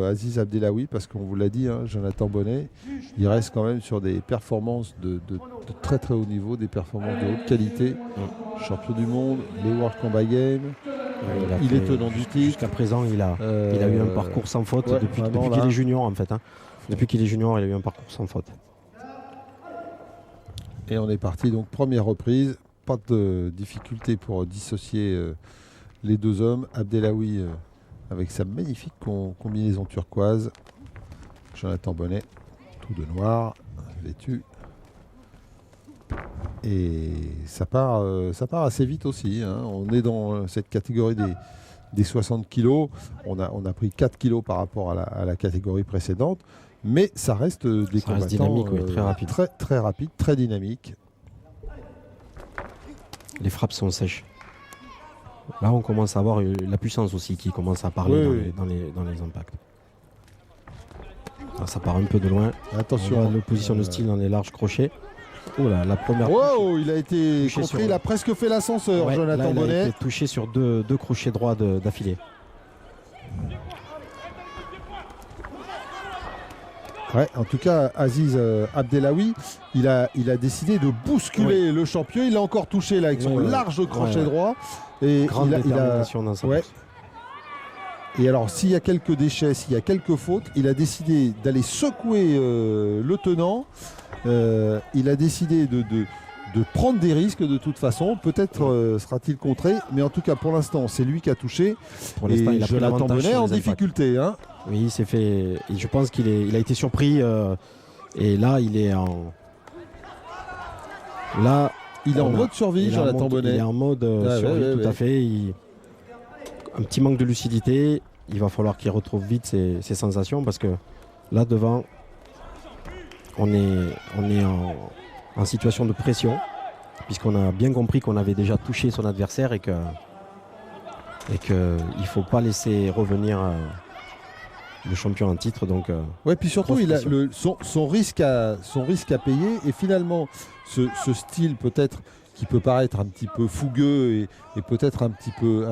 Aziz Abdellaoui, parce qu'on vous l'a dit, hein, Jonathan Bonnet, il reste quand même sur des performances de très très haut niveau, des performances de haute qualité. Champion du monde, les World Combat Games, il est tenant du titre. Jusqu'à présent, il a eu un parcours sans faute depuis qu'il est junior en fait. Hein. Depuis qu'il est junior, il a eu un parcours sans faute. Et on est parti, donc première reprise, pas de difficulté pour dissocier les deux hommes. Abdellaoui avec sa magnifique combinaison turquoise. Jonathan Bonnet, tout de noir, vêtu. Et ça part assez vite aussi. Hein. On est dans cette catégorie des 60 kg. On a pris 4 kg par rapport à la catégorie précédente. Mais ça reste des combattants dynamique, très rapide. Très rapide, très dynamique. Les frappes sont sèches. Là, on commence à voir la puissance aussi qui commence à parler dans les impacts. Alors, ça part un peu de loin. Attention. L'opposition de style dans les larges crochets. Oh là, la première. Wow, il a été contré, il a presque fait l'ascenseur, Jonathan Bonnet. Il a été touché sur deux crochets droits d'affilée. Ouais, en tout cas, Aziz Abdellaoui, il a décidé de bousculer le champion. Il a encore touché là avec son large crochet droit. Et grande détermination dans sa boxe. Et alors, s'il y a quelques déchets, s'il y a quelques fautes, il a décidé d'aller secouer le tenant. Il a décidé de prendre des risques de toute façon. Peut-être sera-t-il contré, mais en tout cas, pour l'instant, c'est lui qui a touché. Pour l'instant, il a pris Jonathan Bonnet en impacts. difficulté. Hein. Oui, il s'est fait. Et je pense qu'il a été surpris. Et là, il est en. Là, il est en mode survie, Jonathan Bonnet. Il est en mode survie, tout à fait. Un petit manque de lucidité. Il va falloir qu'il retrouve vite ses sensations parce que là, devant, on est en situation de pression puisqu'on a bien compris qu'on avait déjà touché son adversaire et qu'il ne faut pas laisser revenir le champion en titre. Donc, puis surtout, il a son risque à payer et finalement, ce style peut-être qui peut paraître un petit peu fougueux et peut-être un petit peu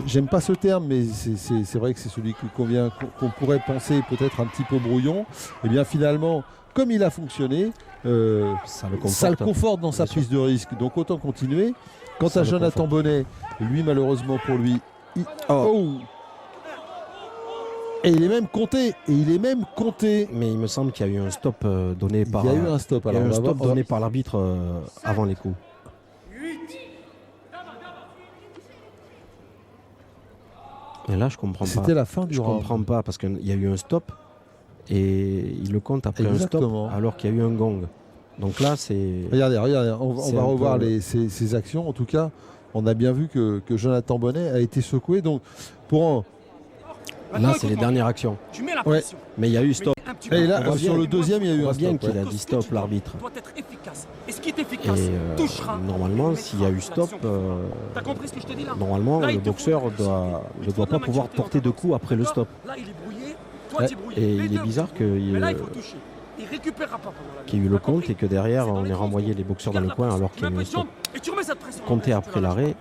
j'aime pas ce terme, mais c'est vrai que c'est celui qu'on pourrait penser peut-être un petit peu brouillon. Et bien finalement, comme il a fonctionné, ça le conforte dans sa prise de risque. Donc autant continuer. Quant à Jonathan Bonnet, lui malheureusement pour lui, et il est même compté. Mais il me semble qu'il y a eu un stop donné par. Il y a eu un stop. Alors, donné par l'arbitre avant les coups. Et là, je comprends pas. C'était la fin du round. Je comprends pas parce qu'il y a eu un stop et il le compte après un stop alors qu'il y a eu un gong. Donc là, c'est. Regardez, on va revoir ces actions. En tout cas, on a bien vu que Jonathan Bonnet a été secoué. Donc, là, c'est les dernières actions. Mais il y a eu stop. Et là, sur le deuxième, il y a eu un stop. Bien qu'il a dit stop, l'arbitre. Normalement, s'il y a eu stop, normalement, le boxeur ne doit pas pouvoir porter de coups après le stop. Et il est bizarre qu'il y ait eu le compte et que derrière, on ait renvoyé les boxeurs dans le coin alors qu'il y a eu un stop. Compté après l'arrêt.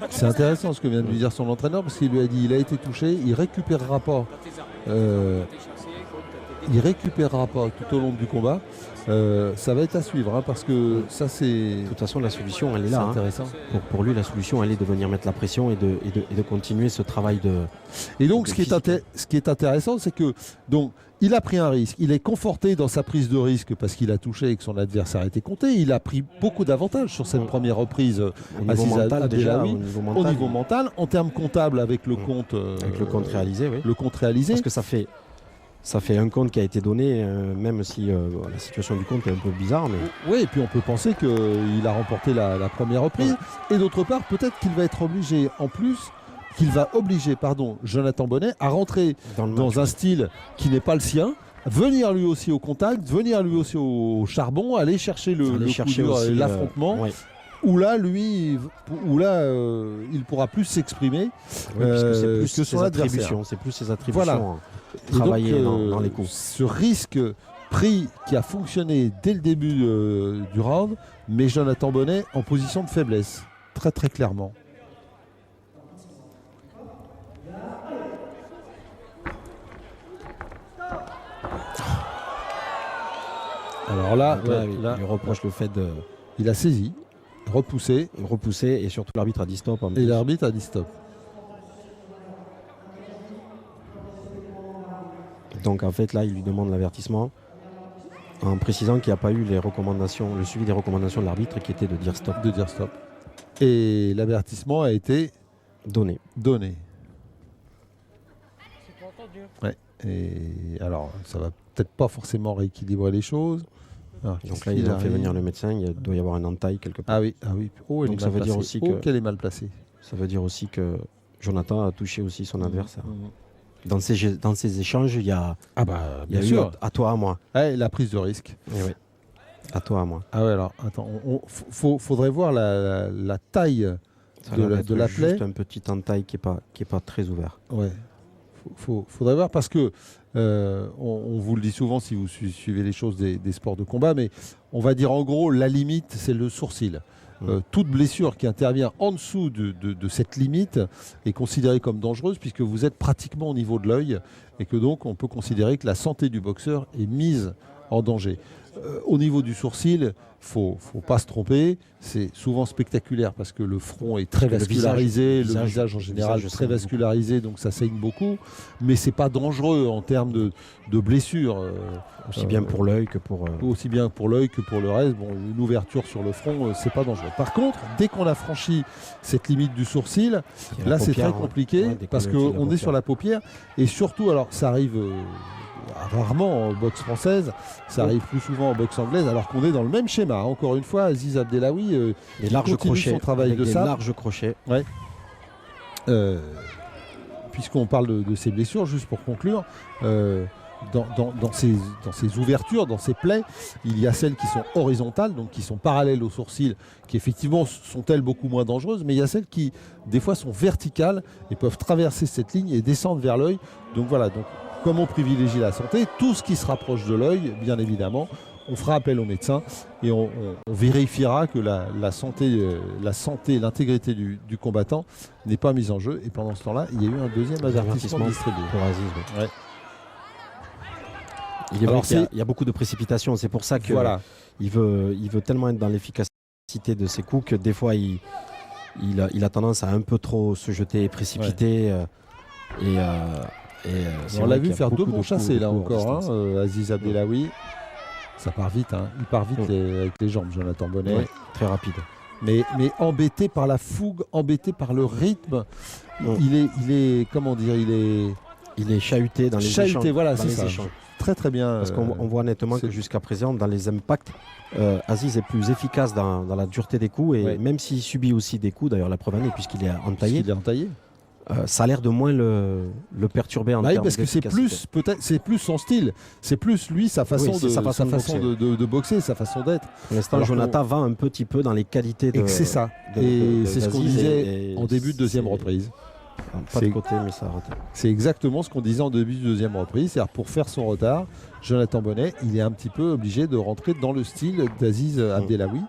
C'est intéressant ce que vient de lui dire son entraîneur parce qu'il lui a dit il a été touché, il récupérera pas. Il récupérera pas tout au long du combat. Ça va être à suivre parce que ça c'est. De toute façon, la solution elle est là. Intéressant. Pour lui, la solution elle est de venir mettre la pression et de continuer ce travail de. Et donc ce qui est intéressant, c'est que donc il a pris un risque. Il est conforté dans sa prise de risque parce qu'il a touché et que son adversaire a été compté. Il a pris beaucoup d'avantages sur cette première reprise. Au niveau mental, en termes comptables avec le compte. Avec le compte réalisé, oui. Le compte réalisé. Parce que ça fait un compte qui a été donné, même si la situation du compte est un peu bizarre. Mais... Oui, et puis on peut penser qu'il a remporté la première reprise. Et d'autre part, peut-être qu'il va être obligé, Jonathan Bonnet à rentrer dans un style qui n'est pas le sien, venir lui aussi au contact, venir lui aussi au charbon, aller chercher l'affrontement. Où là, il pourra plus s'exprimer que son adversaire. C'est plus ses attributions. Voilà. Travailler dans les coups. Ce risque pris qui a fonctionné dès le début du round, mais Jonathan Bonnet en position de faiblesse, très très clairement. Alors là, il lui reproche le fait de... Il a saisi, repoussé et surtout l'arbitre a dit stop. Et l'arbitre a dit stop. Donc en fait là il lui demande l'avertissement en précisant qu'il n'y a pas eu le suivi des recommandations de l'arbitre qui était de dire stop. Et l'avertissement a été donné. Ouais. Et alors ça va peut-être pas forcément rééquilibrer les choses. Alors, donc là ils ont fait venir le médecin, il doit y avoir un entaille quelque part. Ah oui. Oh, donc ça veut dire aussi qu'elle est mal placée. Ça veut dire aussi que Jonathan a touché aussi son adversaire. Dans ces échanges, il y a, bien sûr. À toi, à moi. Ouais, la prise de risque. Oui. À toi, à moi. Ah ouais, alors attends, faudrait voir la taille de la plaie. Juste un petit entaille qui est pas très ouvert. Ouais. Faudrait voir parce que on vous le dit souvent si vous suivez les choses des sports de combat, mais on va dire en gros la limite c'est le sourcil. Toute blessure qui intervient en dessous de cette limite est considérée comme dangereuse puisque vous êtes pratiquement au niveau de l'œil et que donc on peut considérer que la santé du boxeur est mise en danger. Au niveau du sourcil, faut pas se tromper, c'est souvent spectaculaire parce que le front est très vascularisé, le visage en général très vascularisé, donc ça saigne beaucoup, mais c'est pas dangereux en termes de blessure. Aussi bien pour l'œil que pour... Aussi bien pour l'œil que pour le reste. Bon, une ouverture sur le front, c'est pas dangereux. Par contre, dès qu'on a franchi cette limite du sourcil, là c'est très compliqué parce qu'on est sur la paupière et surtout, alors ça arrive... rarement en boxe française, ça arrive plus souvent en boxe anglaise, alors qu'on est dans le même schéma. Encore une fois, Aziz Abdellaoui continue son travail de ça. Larges crochets. Ouais. Puisqu'on parle de ces blessures, juste pour conclure, dans ces ouvertures, dans ces plaies, il y a celles qui sont horizontales, donc qui sont parallèles au sourcil, qui effectivement sont-elles beaucoup moins dangereuses, mais il y a celles qui, des fois, sont verticales et peuvent traverser cette ligne et descendre vers l'œil. Donc voilà, comme on privilégie la santé, tout ce qui se rapproche de l'œil, bien évidemment, on fera appel au médecin et on vérifiera que la santé, l'intégrité du combattant n'est pas mise en jeu. Et pendant ce temps-là, il y a eu un deuxième avertissement distribué. Pour Aziz, ouais. Il y a beaucoup de précipitation, c'est pour ça que il veut tellement être dans l'efficacité de ses coups que des fois il a tendance à un peu trop se jeter et précipiter. On l'a vu faire deux bons chassés là encore, Aziz Abdellaoui. Ça part vite, il part vite avec les jambes, Jonathan Bonnet. Ouais, très rapide. Mais embêté par la fougue, embêté par le rythme, il est chahuté dans les échanges. Voilà, c'est ça. Très très bien. Parce qu'on voit nettement que jusqu'à présent, dans les impacts, Aziz est plus efficace dans la dureté des coups et même s'il subit aussi des coups, d'ailleurs la preuve en est puisqu'il est entaillé. Ça a l'air de moins le perturber en termes parce que c'est plus son style, c'est plus lui sa façon de boxer, sa façon d'être. Pour l'instant, Jonathan va un petit peu dans les qualités de. Et c'est ça. Et c'est ce qu'on disait en début de deuxième reprise. Pas de côté, mais ça a raté. C'est exactement ce qu'on disait en début de deuxième reprise. C'est-à-dire pour faire son retard, Jonathan Bonnet, il est un petit peu obligé de rentrer dans le style d'Aziz Abdellaoui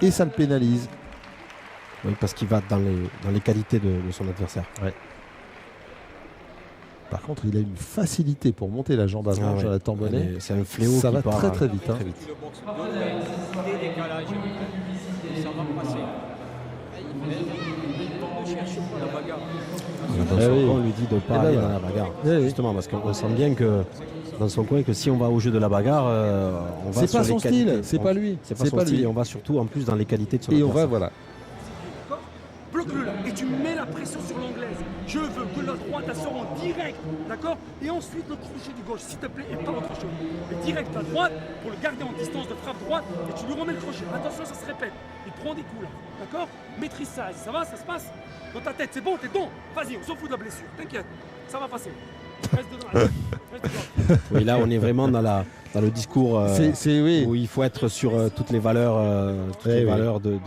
et ça le pénalise. Oui, parce qu'il va dans les qualités de son adversaire. Ouais. Par contre, il a une facilité pour monter la jambe avant, Jonathan Bonnet. C'est un fléau. Ça va très très vite. Très vite. On lui dit de ne pas aller dans la bagarre. Justement, parce qu'on sent bien que dans son coin, que si on va au jeu de la bagarre, on va sur les qualités. C'est pas son style, c'est pas lui. C'est pas son style et on va surtout en plus dans les qualités de son adversaire. Et on va, voilà. Bloque-le là et tu mets la pression sur l'anglaise. Je veux que la droite elle sort en direct, d'accord? Et ensuite le crochet du gauche, s'il te plaît, et pas le crochet. Mais direct la droite pour le garder en distance de frappe droite et tu lui remets le crochet. Attention, ça se répète. Il prend des coups là, d'accord? Maîtrise ça, ça va, ça se passe? Dans ta tête, c'est bon, t'es dedans. Vas-y, on s'en fout de la blessure, t'inquiète, ça va passer. Reste dedans. Oui, là on est vraiment dans le discours où il faut être sur toutes les valeurs, valeurs de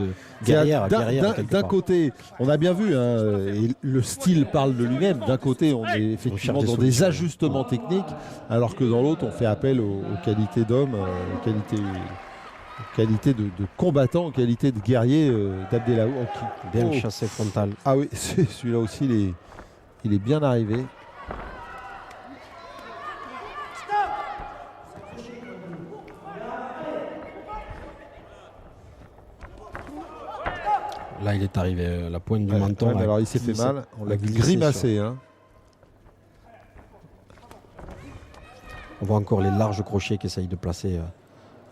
guerrière. D'un côté, on a bien vu, et le style parle de lui-même. D'un côté, on est effectivement dans des ajustements techniques, alors que dans l'autre, on fait appel aux qualités d'homme, aux qualités de combattant, aux qualités de guerrier d'Abdellaoui. Bien chassé frontal. Ah oui, celui-là aussi, il est bien arrivé. Là, il est arrivé à la pointe du menton. Alors, il s'est fait mal. On l'a vu grimacer. Hein. On voit encore les larges crochets qu'essaye de placer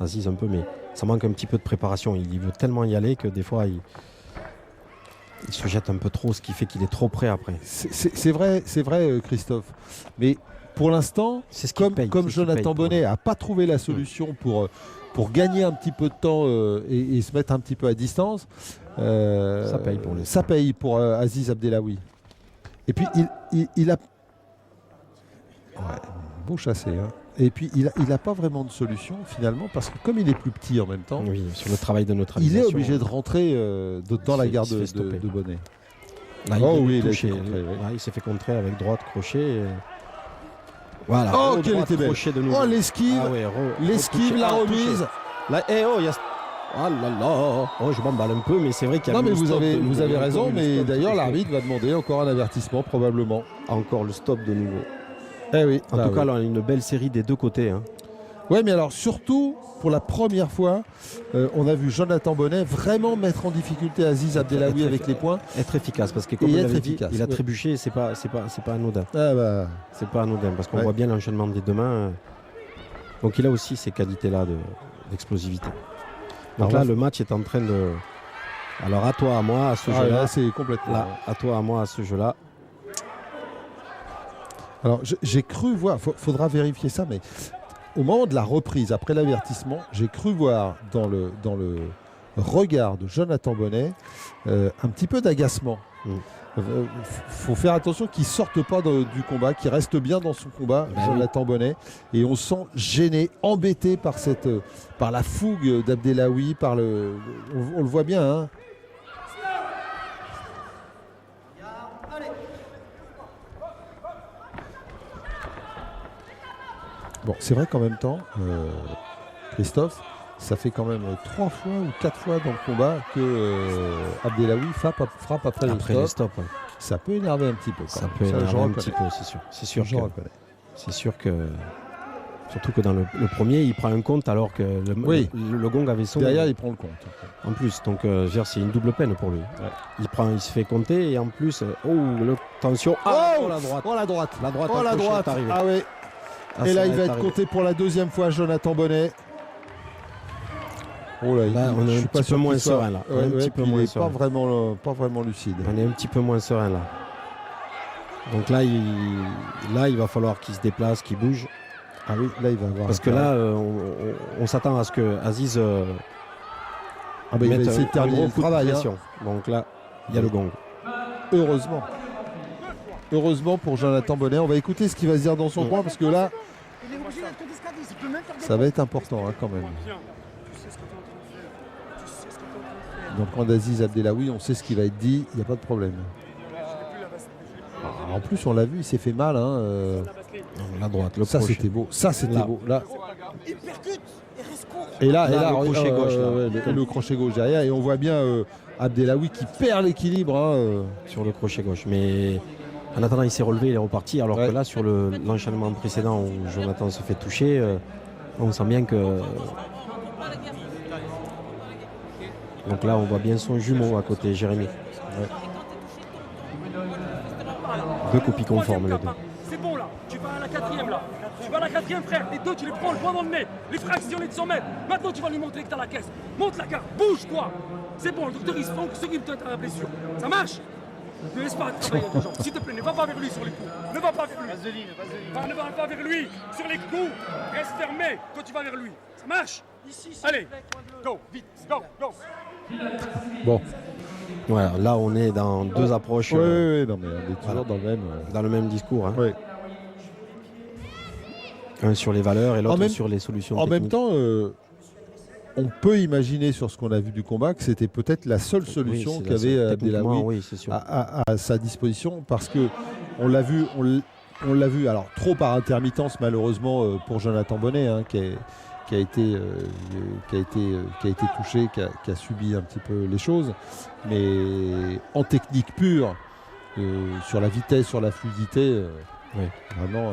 Aziz un peu, mais ça manque un petit peu de préparation. Il veut tellement y aller que des fois, il se jette un peu trop, ce qui fait qu'il est trop près après. C'est vrai, Christophe. Mais pour l'instant, comme Jonathan Bonnet n'a pas trouvé la solution pour gagner un petit peu de temps et se mettre un petit peu à distance, ça paye pour Aziz Abdellaoui. Et puis il a beau chassé. Hein. Et puis il n'a pas vraiment de solution finalement parce que comme il est plus petit en même temps, sur le travail de neutralisation, il est obligé de rentrer dans la garde de Bonnet. Là, il s'est fait contrer avec droite crochet. Voilà. Oh, quelle était belle. Oh, l'esquive, l'esquive, la remise. Là, il y a... Ah là là. Oh, je m'emballe un peu, mais c'est vrai qu'il y a... Non, mais vous avez raison, mais d'ailleurs l'arbitre va demander encore un avertissement probablement. Encore le stop de nouveau. Eh oui. En tout cas, là, une belle série des deux côtés. Hein. Oui, mais alors surtout, pour la première fois, on a vu Jonathan Bonnet vraiment mettre en difficulté Aziz Abdellaoui avec les points. Être efficace, parce que comme il l'avait dit, il a trébuché, c'est pas anodin. Ah bah. C'est pas anodin, parce qu'on voit bien l'enchaînement des deux mains. Donc il a aussi ces qualités-là d'explosivité. Donc là, le match est en train de... Alors à toi, à moi, à ce jeu-là. Là, c'est complètement... Là, à toi, à moi, à ce jeu-là. Alors j'ai cru voir, faudra vérifier ça, mais au moment de la reprise, après l'avertissement, j'ai cru voir dans le regard de Jonathan Bonnet un petit peu d'agacement. Faut faire attention qu'il ne sorte pas du combat, qu'il reste bien dans son combat, Jonathan Bonnet. Et on sent gêné, embêté par la fougue d'Abdellaoui, on le voit bien. Hein. Bon, c'est vrai qu'en même temps, Christophe, ça fait quand même 3 fois ou 4 fois dans le combat que Abdellaoui frappe après le stop. Ouais. Ça peut énerver un petit peu. Ça peut énerver un petit peu, c'est sûr. C'est sûr que... Surtout que dans le premier, il prend un compte alors que le gong avait sonné. Derrière, il prend le compte. En plus, donc c'est une double peine pour lui. Ouais. Il se fait compter et en plus, attention. La droite. La droite. Ah oui. Et là, il va être compté pour la deuxième fois, Jonathan Bonnet. Oh là, on est un petit peu moins serein là. Un petit peu moins serein. Pas vraiment lucide. On est un petit peu moins serein là. Donc là, il va falloir qu'il se déplace, qu'il bouge. Ah oui, là, il va avoir. Parce que là, on s'attend à ce que Aziz il va essayer de terminer le travail. Hein. Donc là, il y a le gong. Heureusement pour Jonathan Bonnet. On va écouter ce qu'il va se dire dans son coin parce que là, ça va être important hein, quand même. Donc quand Aziz Abdellaoui, on sait ce qui va être dit, il n'y a pas de problème. En plus, on l'a vu, il s'est fait mal. Hein, la droite, ça c'était beau. Ça c'était beau. Là. Il percute et là, le crochet gauche. Le crochet gauche derrière. Et on voit bien Abdellaoui qui perd l'équilibre. Hein, sur le crochet gauche. Mais en attendant, il s'est relevé, il est reparti. Alors que là, sur l'enchaînement précédent où Jonathan se fait toucher, on sent bien que... Donc là, on voit bien son jumeau à côté, Jérémy. Ouais. Deux copies conformes, les deux. C'est bon là, tu vas à la quatrième là. Tu vas à la quatrième, frère. Les deux, tu les prends le poing dans le nez. Les fractionnés de 100 mètres. Maintenant, tu vas lui montrer que t'as la caisse. Monte la carte, bouge toi. C'est bon, le docteur il s'occupe de ta blessure. Ça marche? Ne laisse pas travailler les jambes. S'il te plaît, ne va pas vers lui sur les coups. Ne va pas vers lui. Ne va pas vers lui sur les coups. Reste fermé. Toi, tu vas vers lui. Ça marche? Allez, go, vite, go. Bon. Voilà, là on est dans deux approches. Oui, non, mais on est toujours dans le même discours. Hein. Oui. Un sur les valeurs et l'autre sur les solutions techniques. En même temps, on peut imaginer sur ce qu'on a vu du combat que c'était peut-être la seule solution qu'avait Abdellaoui à sa disposition parce que on l'a vu alors trop par intermittence malheureusement pour Jonathan Bonnet hein, qui a été touché, qui a subi un petit peu les choses, mais en technique pure, sur la vitesse, sur la fluidité, vraiment.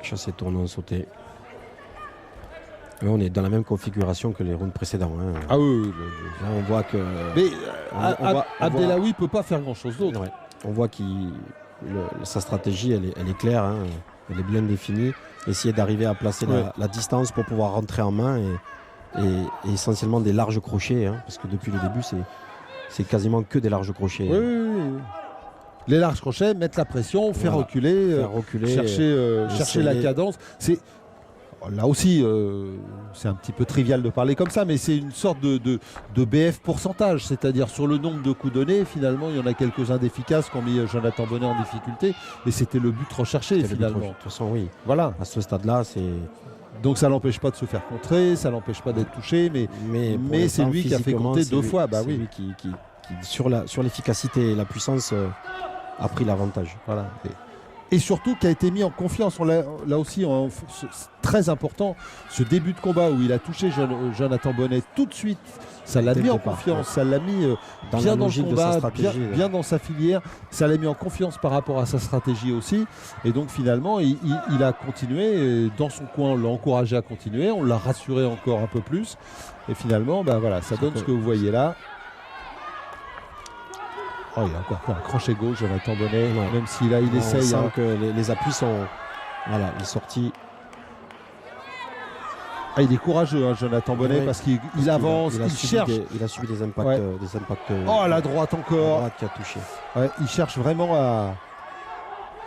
Chassé, tournant, sauté. On est dans la même configuration que les rounds précédents. Hein. Ah oui, là, on voit que. Mais Abdellaoui ne peut pas faire grand-chose d'autre. Ouais. On voit que sa stratégie, elle est claire, hein. Elle est bien définie. Essayer d'arriver à placer la distance pour pouvoir rentrer en main et essentiellement des larges crochets, hein, parce que depuis le début, c'est quasiment que des larges crochets. Oui. Les larges crochets, mettre la pression, faire reculer, chercher la cadence. Là aussi, c'est un petit peu trivial de parler comme ça, mais c'est une sorte de BF pourcentage, c'est-à-dire sur le nombre de coups donnés, finalement, il y en a quelques-uns d'efficaces qui ont mis Jonathan Bonnet en difficulté, et c'était le but recherché finalement. De toute façon, oui. Voilà. À ce stade-là, c'est... Donc ça n'empêche pas de se faire contrer, ça n'empêche pas d'être touché, mais c'est lui qui a fait compter 2 fois. C'est lui qui sur l'efficacité et la puissance, a pris l'avantage. Voilà. Et surtout qui a été mis en confiance. Là aussi, c'est très important, ce début de combat où il a touché Jonathan Bonnet tout de suite, ça l'a mis en confiance, ça l'a mis bien dans le combat, bien dans sa filière, ça l'a mis en confiance par rapport à sa stratégie aussi. Et donc finalement, il a continué, dans son coin, on l'a encouragé à continuer, on l'a rassuré encore un peu plus. Et finalement, voilà, ça donne ce que vous voyez là. Oh, il a encore fait un crochet gauche, Jonathan Bonnet, même s'il essaye. On sent que les appuis sont... Voilà, il est sorti. Ah, il est courageux, hein, Jonathan Bonnet, parce qu'il avance, il cherche. Il a subi des impacts. Oh, la droite encore. La droite qui a touché. Ouais, il cherche vraiment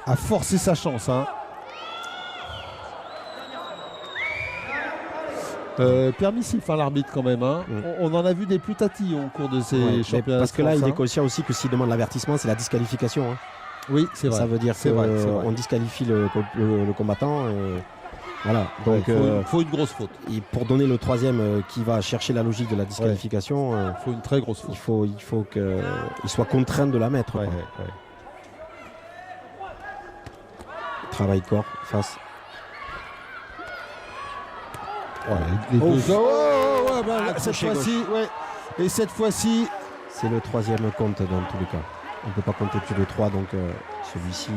à forcer sa chance. Hein. Permissif l'arbitre quand même. Hein. On en a vu des plus tatillons au cours de ces championnats. Parce que là, il est conscient aussi que s'il demande l'avertissement, c'est la disqualification. Hein. Oui, c'est vrai. Ça veut dire qu'on disqualifie le combattant. Voilà. Donc, il faut une grosse faute. Et pour donner le troisième qui va chercher la logique de la disqualification, il faut une très grosse faute. Il faut qu'il soit contraint de la mettre. Travail corps face. Cette fois-ci, et cette fois-ci, c'est le troisième compte dans tous les cas. On ne peut pas compter plus de 3, donc celui-ci.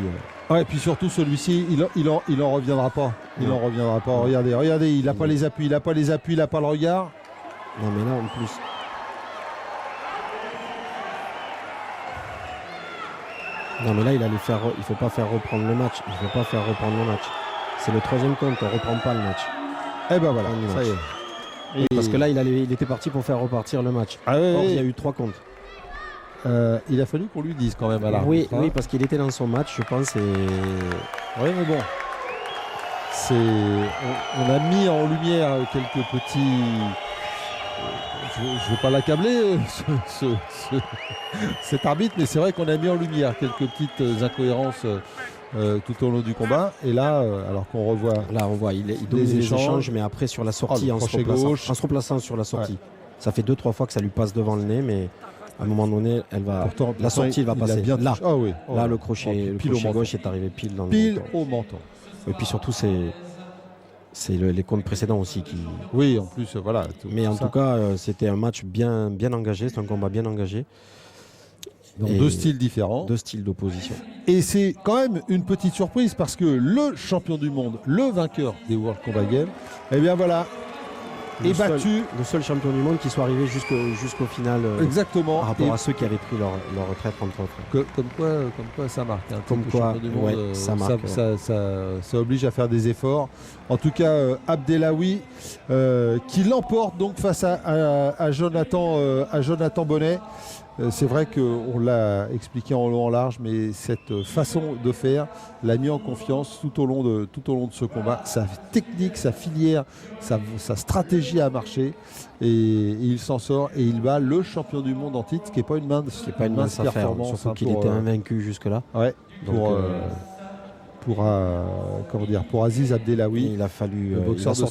Et puis surtout celui-ci, il en reviendra pas. Il en reviendra pas. Regardez, il n'a pas les appuis, il n'a pas le regard. Non mais là en plus. Non mais là il faut pas faire reprendre le match. C'est le troisième compte, on reprend pas le match. Et ben voilà, ça y est. Parce que là, il était parti pour faire repartir le match. Or, il y a eu 3 comptes. Il a fallu qu'on lui dise quand même à l'arbitre. Oui, parce qu'il était dans son match, je pense. Oui, mais bon. On a mis en lumière quelques petits... Je ne veux pas l'accabler, cet arbitre, mais c'est vrai qu'on a mis en lumière quelques petites incohérences tout au long du combat. Et là, alors qu'on revoit... Là, on voit, il domine les échanges, mais après sur la sortie, en se replaçant sur la sortie. Ça fait 2-3 fois que ça lui passe devant le nez, mais à un moment donné, la sortie, elle va passer. Là, là, le crochet gauche est arrivé pile dans au menton. Et puis surtout, c'est les comptes précédents aussi qui... Oui, en plus, voilà. Mais en tout cas, c'était un match bien engagé, c'est un combat bien engagé. Dans 2 styles différents. 2 styles d'opposition. Et c'est quand même une petite surprise parce que le champion du monde, le vainqueur des World Combat Games, eh bien voilà, est battu. Le seul champion du monde qui soit arrivé jusqu'au final. Exactement. Par rapport à ceux qui avaient pris leur retraite entre autres. Comme quoi ça marque. Hein, comme quoi du monde, ça marque. Ça oblige à faire des efforts. En tout cas, Abdellaoui qui l'emporte donc face à Jonathan Bonnet. C'est vrai qu'on l'a expliqué en long en large, mais cette façon de faire l'a mis en confiance tout au long de ce combat. Sa technique, sa filière, sa stratégie a marché et il s'en sort et il bat le champion du monde en titre, ce qui n'est pas une mince performance. Surtout qu'il était invaincu jusque-là. Ouais, pour Aziz Abdellaoui, il a fallu le boxeur de